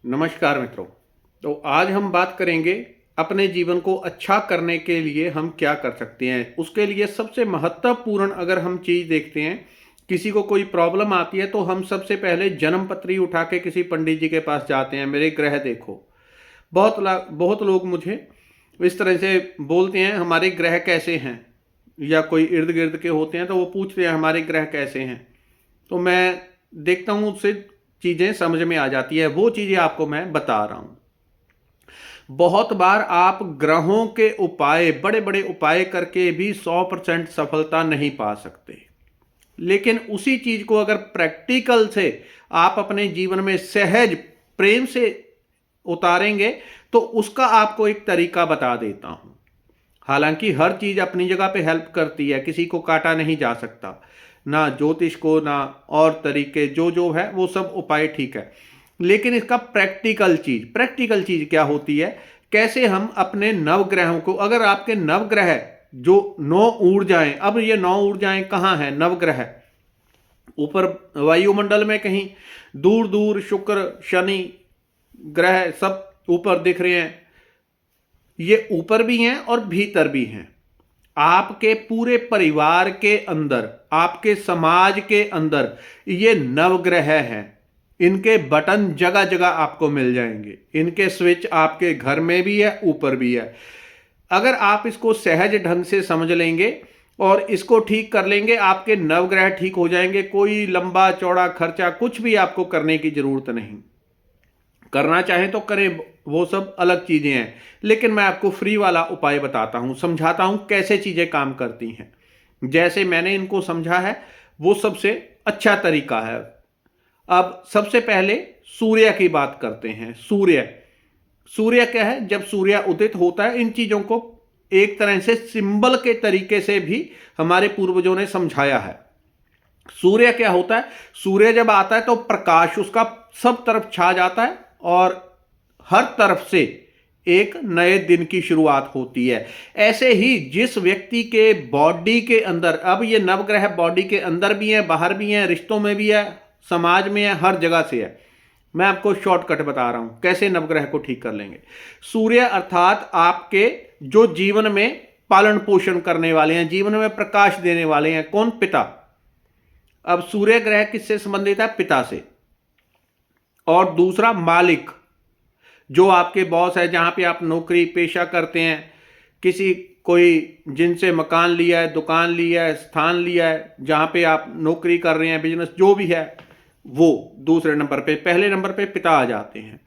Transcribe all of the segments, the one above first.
नमस्कार मित्रों। तो आज हम बात करेंगे अपने जीवन को अच्छा करने के लिए हम क्या कर सकते हैं। उसके लिए सबसे महत्वपूर्ण अगर हम चीज़ देखते हैं, किसी को कोई प्रॉब्लम आती है तो हम सबसे पहले जन्म पत्री उठा के किसी पंडित जी के पास जाते हैं, मेरे ग्रह देखो। बहुत लोग मुझे इस तरह से बोलते हैं हमारे ग्रह कैसे हैं, या कोई इर्द गिर्द के होते हैं तो वो पूछते हैं हमारे ग्रह कैसे हैं। तो मैं देखता हूँ उससे चीज़ें समझ में आ जाती है, वो चीज़ें आपको मैं बता रहा हूँ। बहुत बार आप ग्रहों के उपाय, बड़े बड़े उपाय करके भी 100% सफलता नहीं पा सकते। लेकिन उसी चीज को अगर प्रैक्टिकल से आप अपने जीवन में सहज प्रेम से उतारेंगे तो उसका आपको एक तरीका बता देता हूं। हालांकि हर चीज अपनी जगह पे हेल्प करती है, किसी को काटा नहीं जा सकता, ना ज्योतिष को ना और तरीके जो जो है वो सब उपाय ठीक है। लेकिन इसका प्रैक्टिकल चीज क्या होती है, कैसे हम अपने नवग्रहों को, अगर आपके नवग्रह जो 9 ऊर्जाएं, अब ये 9 ऊर्जाएं कहाँ हैं? नवग्रह ऊपर वायुमंडल में कहीं दूर दूर शुक्र शनि ग्रह सब ऊपर दिख रहे हैं। ये ऊपर भी हैं और भीतर भी हैं। आपके पूरे परिवार के अंदर, आपके समाज के अंदर ये नवग्रह हैं। इनके बटन जगह जगह आपको मिल जाएंगे, इनके स्विच आपके घर में भी है, ऊपर भी है। अगर आप इसको सहज ढंग से समझ लेंगे और इसको ठीक कर लेंगे, आपके नवग्रह ठीक हो जाएंगे। कोई लंबा चौड़ा खर्चा कुछ भी आपको करने की जरूरत नहीं। करना चाहें तो करें, वो सब अलग चीजें हैं। लेकिन मैं आपको फ्री वाला उपाय बताता हूं, समझाता हूं कैसे चीजें काम करती हैं। जैसे मैंने इनको समझा है वो सबसे अच्छा तरीका है। अब सबसे पहले सूर्य की बात करते हैं। सूर्य क्या है? जब सूर्य उदित होता है, इन चीजों को एक तरह से सिंबल के तरीके से भी हमारे पूर्वजों ने समझाया है। सूर्य क्या होता है? सूर्य जब आता है तो प्रकाश उसका सब तरफ छा जाता है और हर तरफ से एक नए दिन की शुरुआत होती है। ऐसे ही जिस व्यक्ति के बॉडी के अंदर, अब ये नवग्रह बॉडी के अंदर भी है, बाहर भी है, रिश्तों में भी है, समाज में है, हर जगह से है। मैं आपको शॉर्टकट बता रहा हूं कैसे नवग्रह को ठीक कर लेंगे। सूर्य अर्थात आपके जो जीवन में पालन पोषण करने वाले हैं, जीवन में प्रकाश देने वाले हैं, कौन? पिता। अब सूर्य ग्रह किससे संबंधित है? पिता से। और दूसरा मालिक, जो आपके बॉस है, जहां पे आप नौकरी पेशा करते हैं, किसी कोई जिनसे मकान लिया है, दुकान लिया है, स्थान लिया है, जहां पे आप नौकरी कर रहे हैं, बिजनेस जो भी है, वो दूसरे नंबर पे। पहले नंबर पे पिता आ जाते हैं।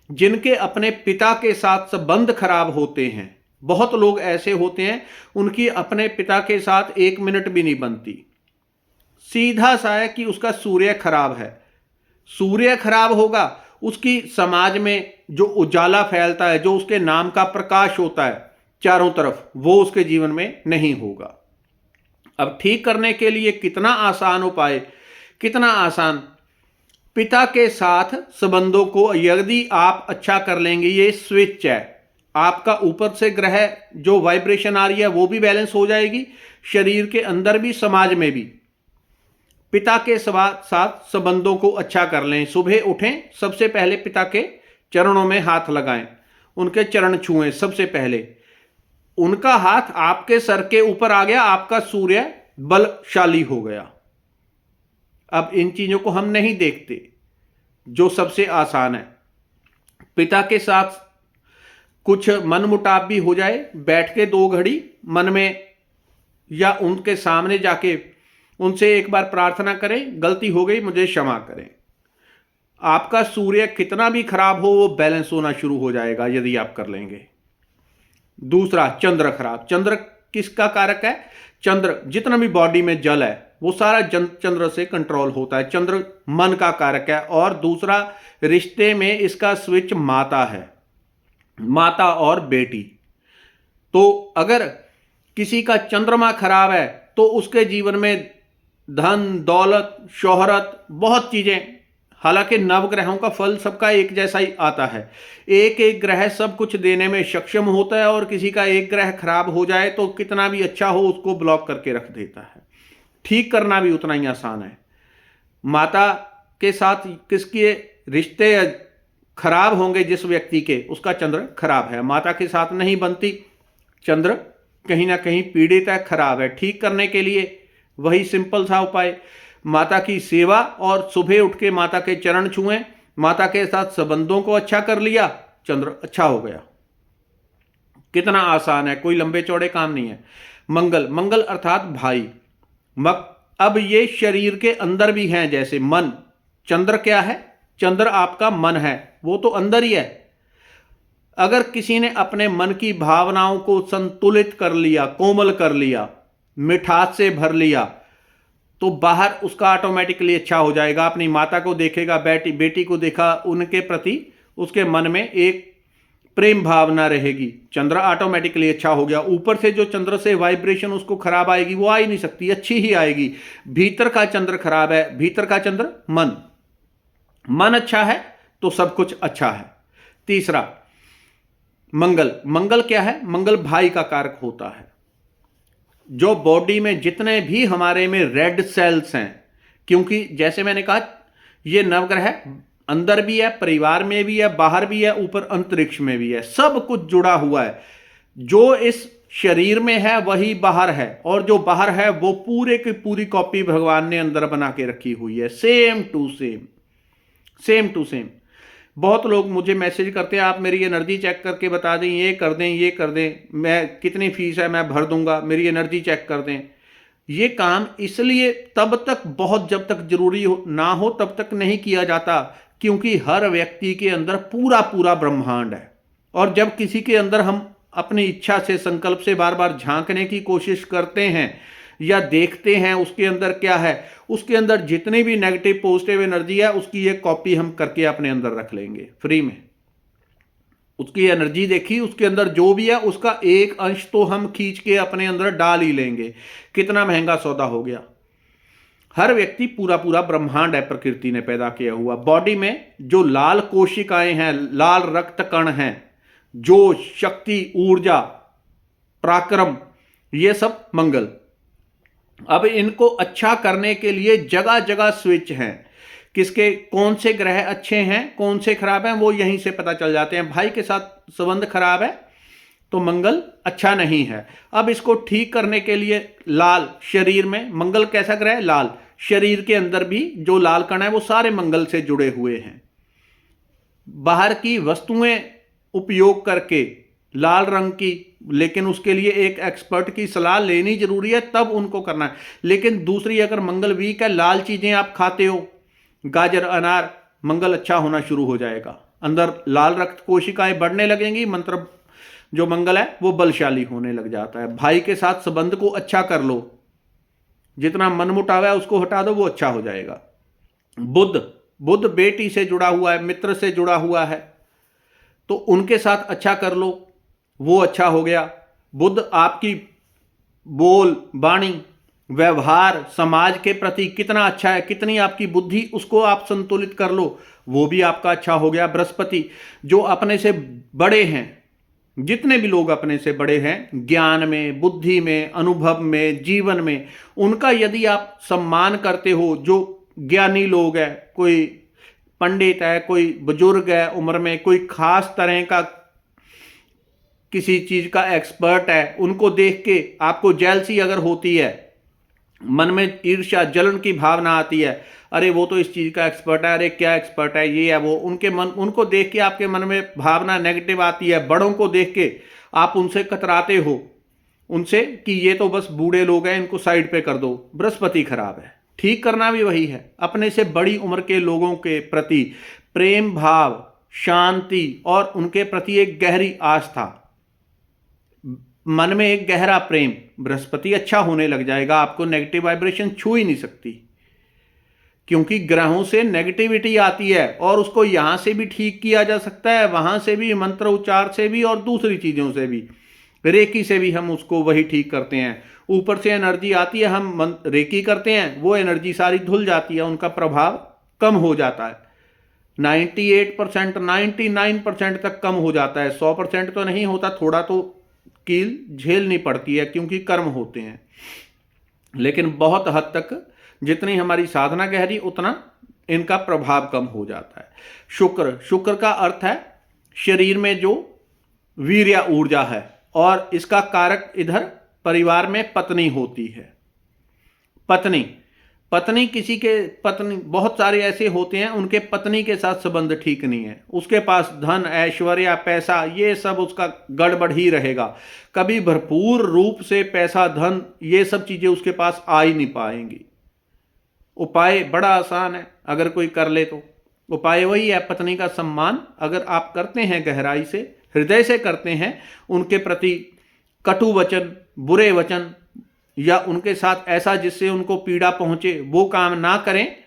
जिनके अपने पिता के साथ संबंध खराब होते हैं, बहुत लोग ऐसे होते हैं उनकी अपने पिता के साथ 1 मिनट भी नहीं बनती। सीधा सा है कि उसका सूर्य खराब है। सूर्य खराब होगा, उसकी समाज में जो उजाला फैलता है, जो उसके नाम का प्रकाश होता है चारों तरफ, वो उसके जीवन में नहीं होगा। अब ठीक करने के लिए कितना आसान उपाय, कितना आसान। पिता के साथ संबंधों को यदि आप अच्छा कर लेंगे, ये स्विच है आपका। ऊपर से ग्रह जो वाइब्रेशन आ रही है वो भी बैलेंस हो जाएगी, शरीर के अंदर भी समाज में भी। पिता के साथ संबंधों को अच्छा कर लें। सुबह उठें, सबसे पहले पिता के चरणों में हाथ लगाएं, उनके चरण छुएं। सबसे पहले उनका हाथ आपके सर के ऊपर आ गया, आपका सूर्य बलशाली हो गया। अब इन चीजों को हम नहीं देखते, जो सबसे आसान है। पिता के साथ कुछ मनमुटाव भी हो जाए, बैठ के 2 घड़ी मन में या उनके सामने जाके उनसे एक बार प्रार्थना करें, गलती हो गई मुझे क्षमा करें। आपका सूर्य कितना भी खराब हो वो बैलेंस होना शुरू हो जाएगा यदि आप कर लेंगे। दूसरा, चंद्र खराब। चंद्र किसका कारक है? चंद्र जितना भी बॉडी में जल है वो सारा चंद्र से कंट्रोल होता है। चंद्र मन का कारक है। और दूसरा, रिश्ते में इसका स्विच माता है, माता और बेटी। तो अगर किसी का चंद्रमा खराब है तो उसके जीवन में धन दौलत शोहरत बहुत चीजें, हालांकि नवग्रहों का फल सबका एक जैसा ही आता है। एक एक ग्रह सब कुछ देने में सक्षम होता है, और किसी का एक ग्रह खराब हो जाए तो कितना भी अच्छा हो उसको ब्लॉक करके रख देता है। ठीक करना भी उतना ही आसान है। माता के साथ किसके रिश्ते खराब होंगे जिस व्यक्ति के, उसका चंद्र खराब है, माता के साथ नहीं बनती, चंद्र कहीं ना कहीं पीड़ित है, खराब है। ठीक करने के लिए वही सिंपल सा उपाय, माता की सेवा और सुबह उठ के माता के चरण छुएं, माता के साथ संबंधों को अच्छा कर लिया, चंद्र अच्छा हो गया। कितना आसान है, कोई लंबे चौड़े काम नहीं है। मंगल, मंगल अर्थात भाई। अब ये शरीर के अंदर भी हैं, जैसे मन। चंद्र क्या है? चंद्र आपका मन है, वो तो अंदर ही है। अगर किसी ने अपने मन की भावनाओं को संतुलित कर लिया, कोमल कर लिया, मिठास से भर लिया, तो बाहर उसका ऑटोमेटिकली अच्छा हो जाएगा। अपनी माता को देखेगा, बेटी को देखा, उनके प्रति उसके मन में एक प्रेम भावना रहेगी, चंद्र ऑटोमेटिकली अच्छा हो गया। ऊपर से जो चंद्र से वाइब्रेशन उसको खराब आएगी, वो आ ही नहीं सकती, अच्छी ही आएगी। भीतर का चंद्र खराब है, भीतर का चंद्र मन अच्छा है तो सब कुछ अच्छा है। तीसरा मंगल, मंगल क्या है? मंगल भाई का कारक होता है। जो बॉडी में जितने भी हमारे में रेड सेल्स हैं, क्योंकि जैसे मैंने कहा ये नवग्रह अंदर भी है, परिवार में भी है, बाहर भी है, ऊपर अंतरिक्ष में भी है, सब कुछ जुड़ा हुआ है। जो इस शरीर में है वही बाहर है, और जो बाहर है वो पूरे की पूरी कॉपी भगवान ने अंदर बना के रखी हुई है, same to same, same to same. बहुत लोग मुझे मैसेज करते हैं, आप मेरी एनर्जी चेक करके बता दें, ये कर दें, ये कर दें, मैं कितनी फीस है मैं भर दूंगा, मेरी एनर्जी चेक कर दें। ये काम इसलिए तब तक बहुत, जब तक जरूरी ना हो तब तक नहीं किया जाता, क्योंकि हर व्यक्ति के अंदर पूरा पूरा ब्रह्मांड है। और जब किसी के अंदर हम अपनी इच्छा से, संकल्प से बार बार झांकने की कोशिश करते हैं या देखते हैं उसके अंदर क्या है, उसके अंदर जितनी भी नेगेटिव पॉजिटिव एनर्जी है उसकी एक कॉपी हम करके अपने अंदर रख लेंगे फ्री में। उसकी एनर्जी देखी, उसके अंदर जो भी है उसका एक अंश तो हम खींच के अपने अंदर डाल ही लेंगे। कितना महंगा सौदा हो गया। हर व्यक्ति पूरा पूरा ब्रह्मांड है, प्रकृति ने पैदा किया हुआ। बॉडी में जो लाल कोशिकाएं हैं, लाल रक्त कण हैं, जो शक्ति, ऊर्जा, पराक्रम, ये सब मंगल। अब इनको अच्छा करने के लिए जगह जगह स्विच हैं, किसके कौन से ग्रह अच्छे हैं कौन से खराब हैं वो यहीं से पता चल जाते हैं। भाई के साथ संबंध खराब है तो मंगल अच्छा नहीं है। अब इसको ठीक करने के लिए लाल, शरीर में मंगल कैसा ग्रह है? लाल। शरीर के अंदर भी जो लाल कण है वो सारे मंगल से जुड़े हुए हैं। बाहर की वस्तुएं उपयोग करके लाल रंग की, लेकिन उसके लिए एक एक्सपर्ट की सलाह लेनी जरूरी है, तब उनको करना है। लेकिन दूसरी, अगर मंगल वीक है, लाल चीजें आप खाते हो, गाजर, अनार, मंगल अच्छा होना शुरू हो जाएगा। अंदर लाल रक्त कोशिकाएं बढ़ने लगेंगी, मंत्र जो मंगल है वो बलशाली होने लग जाता है। भाई के साथ संबंध को अच्छा कर लो, जितना मनमुटाव है उसको हटा दो, वो अच्छा हो जाएगा। बुध, बुध बेटी से जुड़ा हुआ है, मित्र से जुड़ा हुआ है, तो उनके साथ अच्छा कर लो, वो अच्छा हो गया। बुध आपकी बोल, वाणी, व्यवहार, समाज के प्रति कितना अच्छा है, कितनी आपकी बुद्धि, उसको आप संतुलित कर लो, वो भी आपका अच्छा हो गया। बृहस्पति जो अपने से बड़े हैं, जितने भी लोग अपने से बड़े हैं, ज्ञान में, बुद्धि में, अनुभव में, जीवन में, उनका यदि आप सम्मान करते हो, जो ज्ञानी लोग हैं, कोई पंडित है, कोई बुजुर्ग है उम्र में, कोई खास तरह का किसी चीज का एक्सपर्ट है, उनको देख के आपको जेलसी अगर होती है, मन में ईर्ष्या, जलन की भावना आती है, अरे वो तो इस चीज का एक्सपर्ट है, अरे क्या एक्सपर्ट है, ये है वो, उनको देख के आपके मन में भावना नेगेटिव आती है। बड़ों को देख के आप उनसे कतराते हो, उनसे कि ये तो बस बूढ़े लोग हैं, इनको साइड पे कर दो। बृहस्पति खराब है। ठीक करना भी वही है, अपने से बड़ी उम्र के लोगों के प्रति प्रेम भाव, शांति और उनके प्रति एक गहरी आस्था, मन में एक गहरा प्रेम, बृहस्पति अच्छा होने लग जाएगा। आपको नेगेटिव वाइब्रेशन छू ही नहीं सकती, क्योंकि ग्रहों से नेगेटिविटी आती है और उसको यहां से भी ठीक किया जा सकता है, वहां से भी, मंत्र उच्चार से भी और दूसरी चीजों से भी, रेकी से भी हम उसको वही ठीक करते हैं। ऊपर से एनर्जी आती है, हम रेकी करते हैं, वो एनर्जी सारी धुल जाती है, उनका प्रभाव कम हो जाता है। 98%, 99% तक कम हो जाता है। 100% तो नहीं होता, थोड़ा तो कील झेलनी पड़ती है क्योंकि कर्म होते हैं, लेकिन बहुत हद तक जितनी हमारी साधना गहरी उतना इनका प्रभाव कम हो जाता है। शुक्र, शुक्र का अर्थ है शरीर में जो वीर्य ऊर्जा है, और इसका कारक इधर परिवार में पत्नी होती है। पत्नी, पत्नी किसी के पत्नी, बहुत सारे ऐसे होते हैं उनके पत्नी के साथ संबंध ठीक नहीं है, उसके पास धन ऐश्वर्य पैसा ये सब उसका गड़बड़ ही रहेगा, कभी भरपूर रूप से पैसा धन ये सब चीजें उसके पास आ ही नहीं पाएंगी। उपाय बड़ा आसान है, अगर कोई कर ले तो उपाय वही है, पत्नी का सम्मान अगर आप करते हैं, गहराई से हृदय से करते हैं, उनके प्रति कटु वचन, बुरे वचन या उनके साथ ऐसा जिससे उनको पीड़ा पहुंचे वो काम ना करें,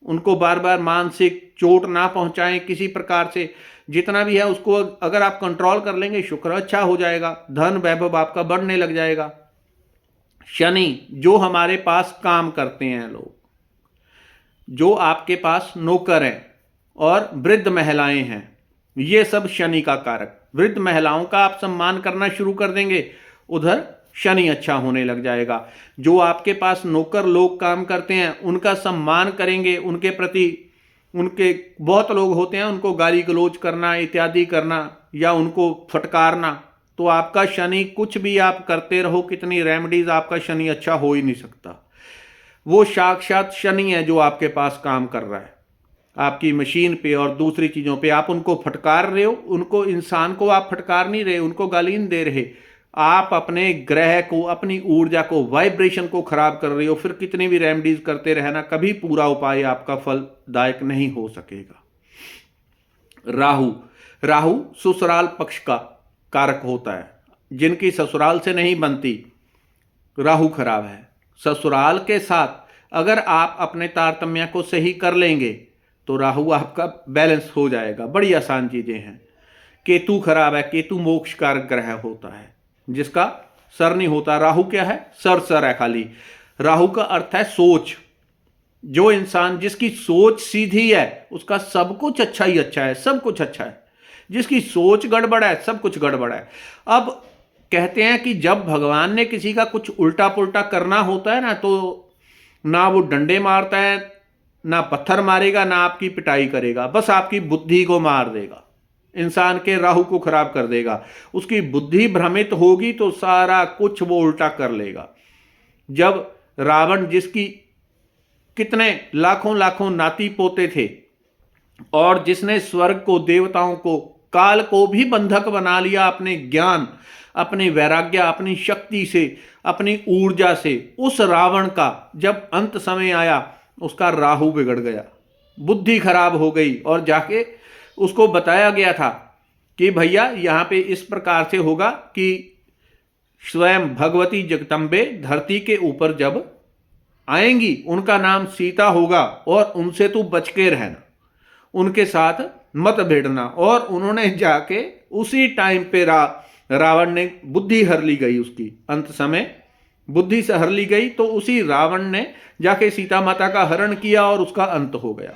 उनको बार बार मानसिक चोट ना पहुंचाएं किसी प्रकार से, जितना भी है उसको अगर आप कंट्रोल कर लेंगे, शुक्र अच्छा हो जाएगा, धन वैभव आपका बढ़ने लग जाएगा। शनि, जो हमारे पास काम करते हैं लोग, जो आपके पास नौकर हैं और वृद्ध महिलाएं हैं, ये सब शनि का कारक। वृद्ध महिलाओं का आप सम्मान करना शुरू कर देंगे, उधर शनि अच्छा होने लग जाएगा। जो आपके पास नौकर लोग काम करते हैं उनका सम्मान करेंगे, उनके प्रति, उनके बहुत लोग होते हैं उनको गाली गलौज करना इत्यादि करना या उनको फटकारना, तो आपका शनि, कुछ भी आप करते रहो, कितनी रेमेडीज, आपका शनि अच्छा हो ही नहीं सकता। वो साक्षात शनि है जो आपके पास काम कर रहा है, आपकी मशीन पे और दूसरी चीज़ों पे आप उनको फटकार रहे हो, उनको, इंसान को आप फटकार नहीं रहे, उनको गाली नहीं दे रहे, आप अपने ग्रह को, अपनी ऊर्जा को, वाइब्रेशन को खराब कर रहे हो। फिर कितनी भी रेमेडीज करते रहना, कभी पूरा उपाय आपका फलदायक नहीं हो सकेगा। राहु, राहु ससुराल पक्ष का कारक होता है, जिनकी ससुराल से नहीं बनती, राहु खराब है। ससुराल के साथ अगर आप अपने तारतम्य को सही कर लेंगे तो राहु आपका बैलेंस हो जाएगा, बड़ी आसान चीजें हैं। केतु खराब है, केतु मोक्ष कारक ग्रह होता है, जिसका सर नहीं होता। राहु क्या है? सर है खाली। राहु का अर्थ है सोच। जो इंसान, जिसकी सोच सीधी है उसका सब कुछ अच्छा ही अच्छा है, सब कुछ अच्छा है। जिसकी सोच गड़बड़ है सब कुछ गड़बड़ है। अब कहते हैं कि जब भगवान ने किसी का कुछ उल्टा पुल्टा करना होता है ना, तो ना वो डंडे मारता है, ना पत्थर मारेगा, ना आपकी पिटाई करेगा, बस आपकी बुद्धि को मार देगा, इंसान के राहु को खराब कर देगा। उसकी बुद्धि भ्रमित होगी तो सारा कुछ वो उल्टा कर लेगा। जब रावण, जिसकी कितने लाखों लाखों नाती पोते थे और जिसने स्वर्ग को, देवताओं को, काल को भी बंधक बना लिया अपने ज्ञान, अपने वैराग्य, अपनी शक्ति से, अपनी ऊर्जा से, उस रावण का जब अंत समय आया उसका राहु बिगड़ गया, बुद्धि खराब हो गई, और जाके उसको बताया गया था कि भैया यहाँ पे इस प्रकार से होगा कि स्वयं भगवती जगदम्बे धरती के ऊपर जब आएंगी, उनका नाम सीता होगा और उनसे तू बच के रहना, उनके साथ मत भिड़ना। और उन्होंने जाके उसी टाइम पे रावण ने बुद्धि हर ली गई, उसकी अंत समय बुद्धि से हर ली गई, तो उसी रावण ने जाके सीता माता का हरण किया और उसका अंत हो गया।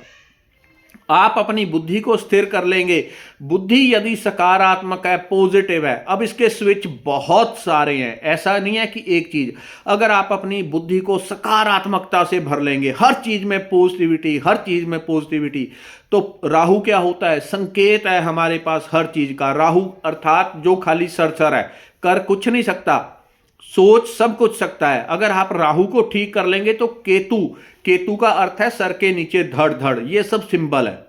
आप अपनी बुद्धि को स्थिर कर लेंगे। बुद्धि यदि सकारात्मक है, पॉजिटिव है, अब इसके स्विच बहुत सारे हैं, ऐसा नहीं है कि एक चीज। अगर आप अपनी बुद्धि को सकारात्मकता से भर लेंगे, हर चीज में पॉजिटिविटी, हर चीज में पॉजिटिविटी, तो राहु क्या होता है? संकेत है हमारे पास हर चीज का। राहु अर्थात जो खाली सरसर है, कर कुछ नहीं सकता, सोच सब कुछ सकता है। अगर आप राहु को ठीक कर लेंगे तो केतु, केतु का अर्थ है सर के नीचे धड़ धड़, ये सब सिंबल है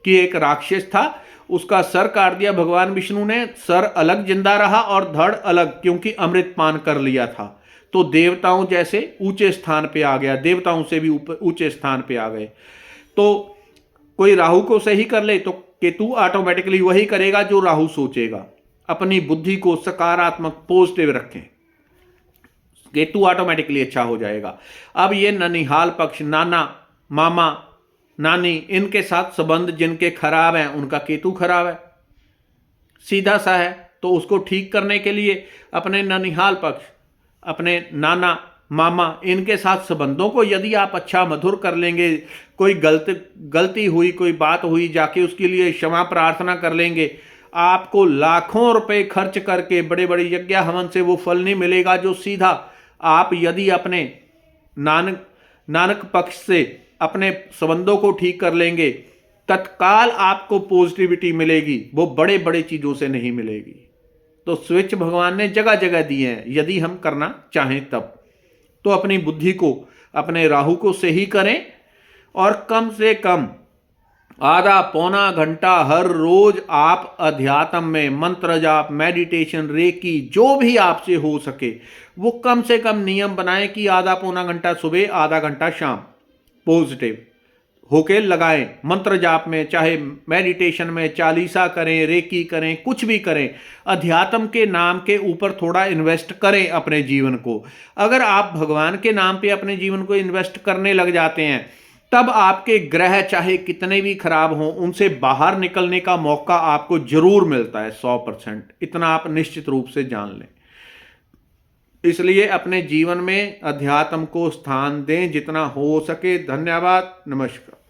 कि एक राक्षस था, उसका सर काट दिया भगवान विष्णु ने, सर अलग जिंदा रहा और धड़ अलग, क्योंकि अमृत पान कर लिया था, तो देवताओं जैसे ऊंचे स्थान पे आ गया, देवताओं से भी ऊंचे स्थान पे आ गए। तो कोई राहु को सही कर ले तो केतु ऑटोमेटिकली वही करेगा जो राहु सोचेगा। अपनी बुद्धि को सकारात्मक पॉजिटिव रखें, केतु ऑटोमेटिकली अच्छा हो जाएगा। अब ये ननिहाल पक्ष, नाना, मामा, नानी, इनके साथ संबंध जिनके खराब हैं उनका केतु खराब है, सीधा सा है। तो उसको ठीक करने के लिए अपने ननिहाल पक्ष, अपने नाना, मामा, इनके साथ संबंधों को यदि आप अच्छा मधुर कर लेंगे, कोई गलती हुई, कोई बात हुई, जाके उसके लिए क्षमा प्रार्थना कर लेंगे, आपको लाखों रुपए खर्च करके बड़े बड़े यज्ञ हवन से वो फल नहीं मिलेगा जो सीधा आप यदि अपने नानक पक्ष से अपने संबंधों को ठीक कर लेंगे, तत्काल आपको पॉजिटिविटी मिलेगी, वो बड़े बड़े चीज़ों से नहीं मिलेगी। तो स्विच भगवान ने जगह जगह दिए हैं, यदि हम करना चाहें तब। तो अपनी बुद्धि को, अपने राहु को सही करें और कम से कम आधा पौना घंटा हर रोज आप अध्यात्म में मंत्र जाप, मेडिटेशन, रेकी, जो भी आपसे हो सके वो कम से कम नियम बनाएं कि आधा पौना घंटा सुबह, आधा घंटा शाम पॉजिटिव होके लगाएं। मंत्र जाप में, चाहे मेडिटेशन में, चालीसा करें, रेकी करें, कुछ भी करें, अध्यात्म के नाम के ऊपर थोड़ा इन्वेस्ट करें अपने जीवन को। अगर आप भगवान के नाम पे अपने जीवन को इन्वेस्ट करने लग जाते हैं, तब आपके ग्रह चाहे कितने भी खराब हों, उनसे बाहर निकलने का मौका आपको जरूर मिलता है 100%। इतना आप निश्चित रूप से जान लें। इसलिए अपने जीवन में अध्यात्म को स्थान दें जितना हो सके। धन्यवाद। नमस्कार।